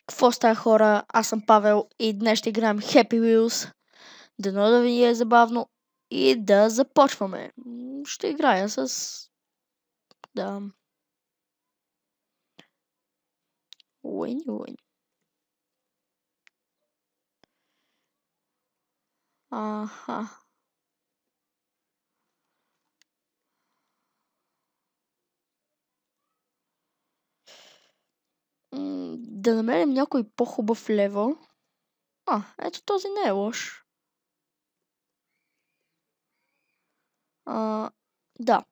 Какво става, хора? Аз съм Павел и днес ще играем Happy Wheels. Дано да ви е забавно и да започваме. Ще играя с... Да... Уин. Аха. Да намерим някой по-хубав левел. Ето този не е лош. Да.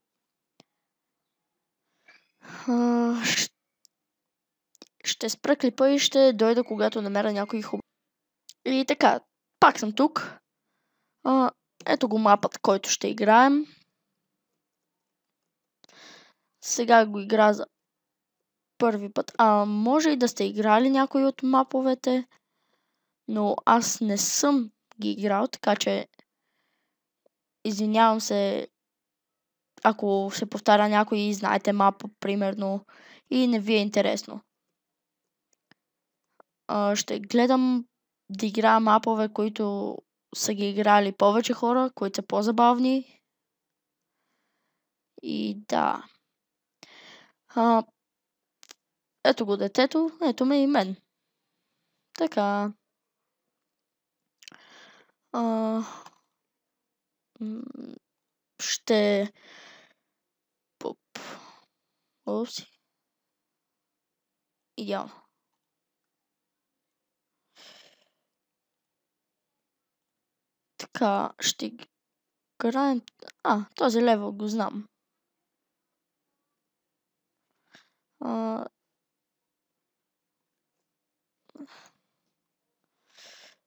Ще спра клипа и ще дойда, когато намеря някой хубав. И така, пак съм тук. Ето го мапът, който ще играем. Сега го игра за първи път. Може и да сте играли някой от маповете, но аз не съм ги играл, така че извинявам се, ако се повтаря някой и знаете мапа, примерно, и не ви е интересно. Ще гледам да играя мапове, които са ги играли повече хора, които са по-забавни. И да. Ето го детето, ето ме и мен. Така. Ще... Упси. Идеално. Така, ще играем... този левел го знам.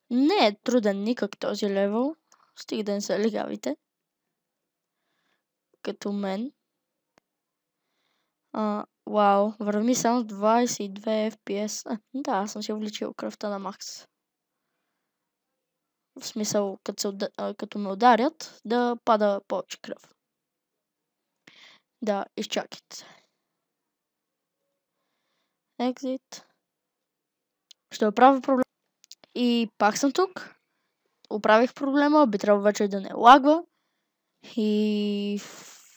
Не е труден никак този левел. Стига да не са легавите. Като мен. Вау, върви само 22 FPS. Да, аз съм си увеличил кръвта на макс. В смисъл, като ме ударят, да пада повече кръв. Да, изчакайте. Exit. Ще оправя проблема. И пак съм тук. Оправих проблема, би трябвало вече да не лагва. И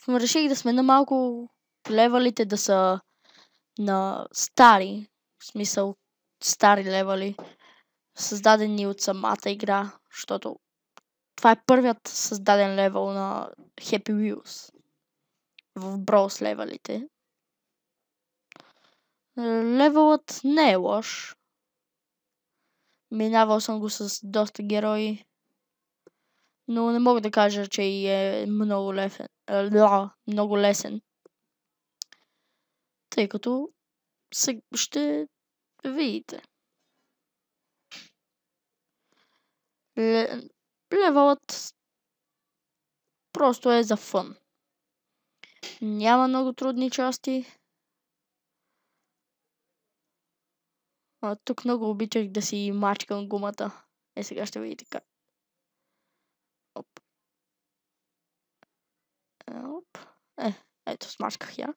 реших да сменя малко левелите да са на стари. В смисъл, стари левели. Създадени от самата игра. Защото това е първият създаден левел на Happy Wheels. В Bros левелите. Левелът не е лош. Минавал съм го с доста герои. Но не мога да кажа, че е много лесен. Тъй като ще видите. Левелът просто е за фън. Няма много трудни части. Тук много обичах да си мачкам гумата. Сега ще видите как. Ето, смачках я.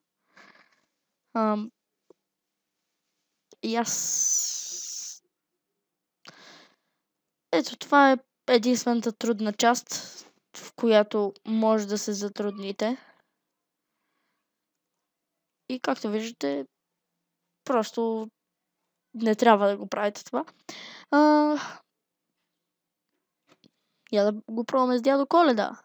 И аз... Ето, това е единствената трудна част, в която може да се затрудните. И както виждате, просто не трябва да го правите това. Я да го пробваме с Дядо Коледа.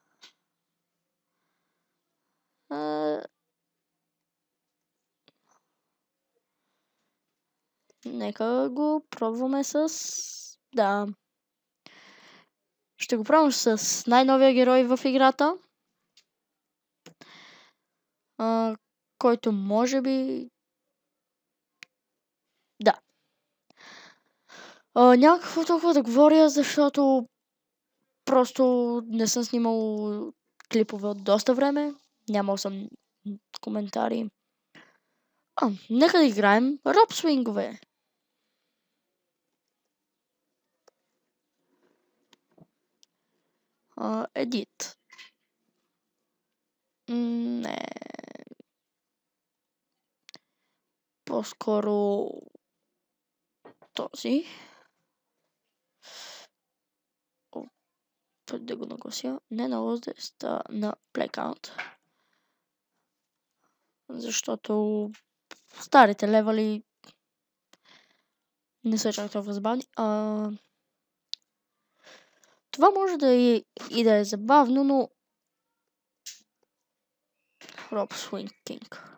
Нека го пробваме с... Да. Ще го пробвам с най-новия герой в играта. Който може би... Да. Няма какво толкова да говоря, защото просто не съм снимал клипове от доста време. Нямал съм коментари. Нека да играем Rob Swing-ове. Edit. Не. По-скоро този. Да го наглася. Не на Lost, а на Blackout. Защото старите левели не са чак толкова забавни. Това може да и да е забавно, но Rob Swing King.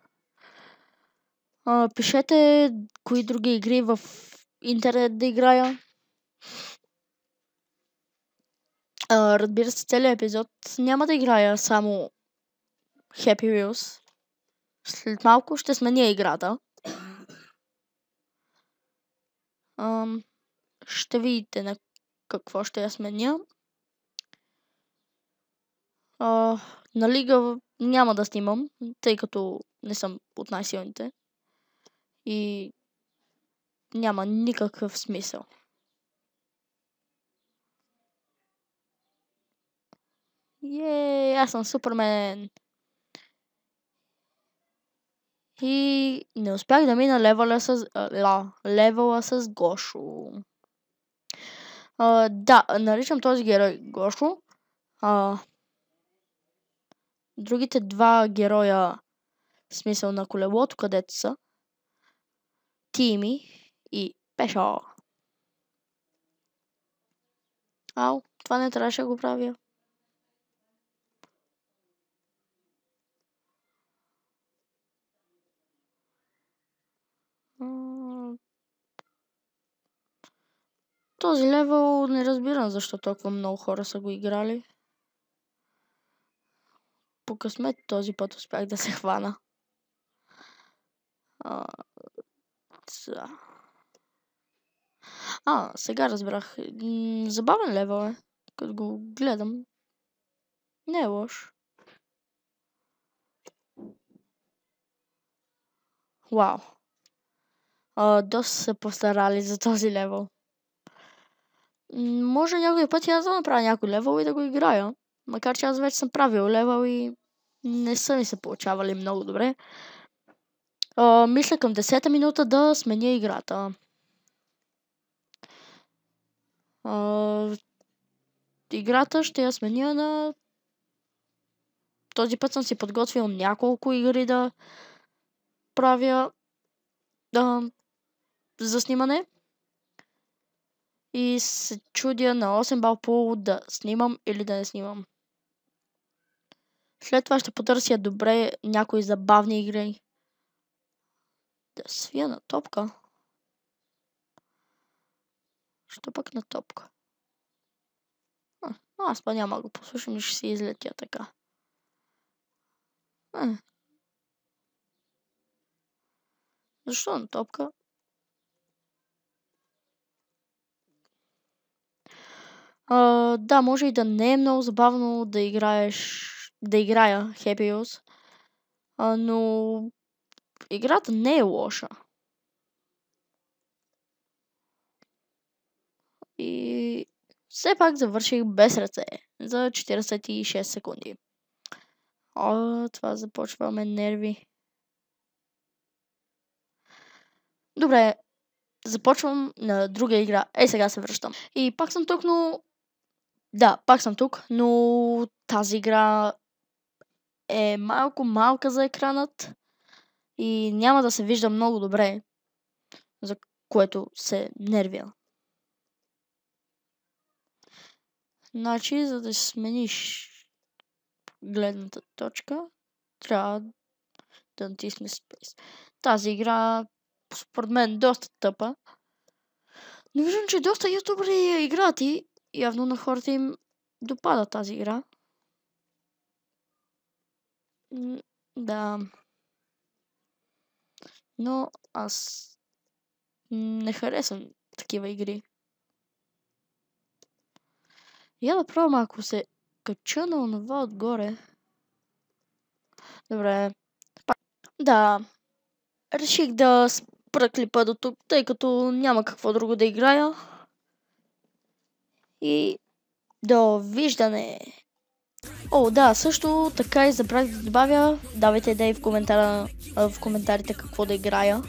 Пишете кои други игри в интернет да играя. Разбира се, целият епизод няма да играя само Happy Wheels. След малко ще сменя играта. Ще видите на какво ще я сменя. На Лига няма да снимам, тъй като не съм от най-силните. И няма никакъв смисъл. Аз съм Супермен. И не успях да мина левела с Гошо. Да, наричам този герой Гошо. Другите два героя, смисъл на колелото, където са Тими и Пешо. Това не трябваше да го правя. Този левел не разбирам защо толкова много хора са го играли. По късмет този път успях да се хвана. Сега разбрах. Забавен левел е, като го гледам. Не е лош. Вау. Доста са постарали за този левел. Може някой път аз да направя някой левел и да го играя. Макар че аз вече съм правил левел и не са ми се получавали много добре. Мисля към 10-та минута да сменя играта. Играта ще я сменя на... Този път съм си подготвил няколко игри да правя за снимане. И се чудя на 8 бал пол да снимам или да не снимам. След това ще потърся добре някои забавни игри. Да свия на топка. Що пък на топка? Аз па няма го послушам и ще си излетя така. Защо на топка? Да, може и да не е много забавно да играя Happy Wheels, но играта не е лоша. И все пак завърших без ръце за 46 секунди. Това започва ме нерви. Добре, започвам на друга игра. Сега се връщам. И пак съм тук, но... Да, пак съм тук, но тази игра е малка за екранът и няма да се вижда много добре, за което се нервя. Значи, за да смениш гледната точка, трябва да натисне Space. Тази игра, според мен, доста тъпа. Но виждам, че доста ютубъри я играят и явно на хората им допада тази игра. Да. Но аз не харесвам такива игри. Я да пробвам, ако се кача на онова отгоре. Добре. Да. Реших да спра клипа до тук, тъй като няма какво друго да играя. И довиждане! Да, също така и забравих да добавя. Давайте идеи в коментарите какво да играя.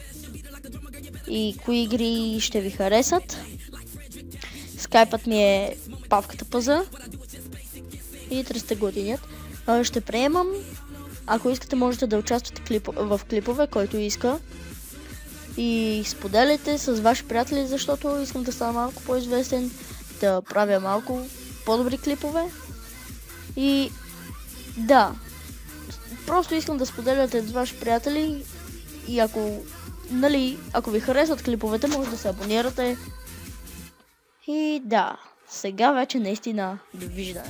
и кои игри ще ви харесат. Скайпът ми е Павката Паза и 300 годинят. Ще приемам. Ако искате, можете да участвате в клипове, който иска. И споделяйте с ваши приятели, защото искам да стана малко по-известен, да правя малко по-добри клипове. И да, просто искам да споделяте с ваши приятели и ако ви харесват клиповете, може да се абонирате. И да, сега вече наистина довиждане.